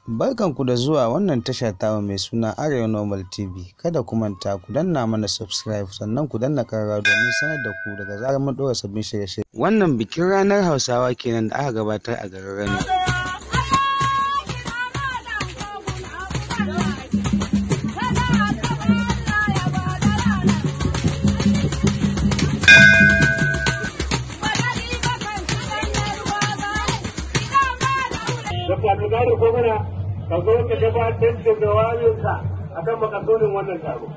Barkanku da zuwa wannan tasha tamu mai suna Arewa Normal TV. Kada ku manta ku danna mana subscribe sannan ku danna ƙararrawa domin sanar da ku daga zarar mun ɗora sabbin shirye-shirye. Wannan bikin ranar Hausawa kenan da aka gabatar a garin Rano. Wato gari ko mana ka zo ka gabatar da jawabinka akan makasudin wannan taro.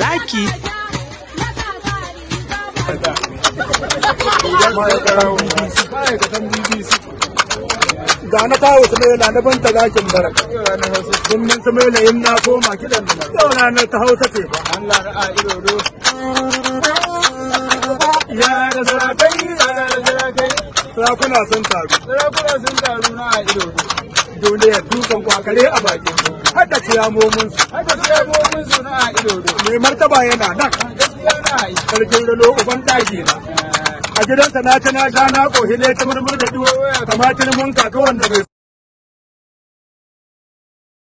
Laki ga na kawo su mai na banta zakin baraka sunan su mai yin na koma kidan yau ranar ta Hausa ce fa Allah da a ido ya da sarakai sarakuna sun taru na a ido duniya dukan kwakare a bakin hada ciyamomin su na a ido mai martaba yana nan sarkin rano uban daki na a gidansa na ta na sha na kohi ne ta murmur da tuwo kamar mun kaka wanda bai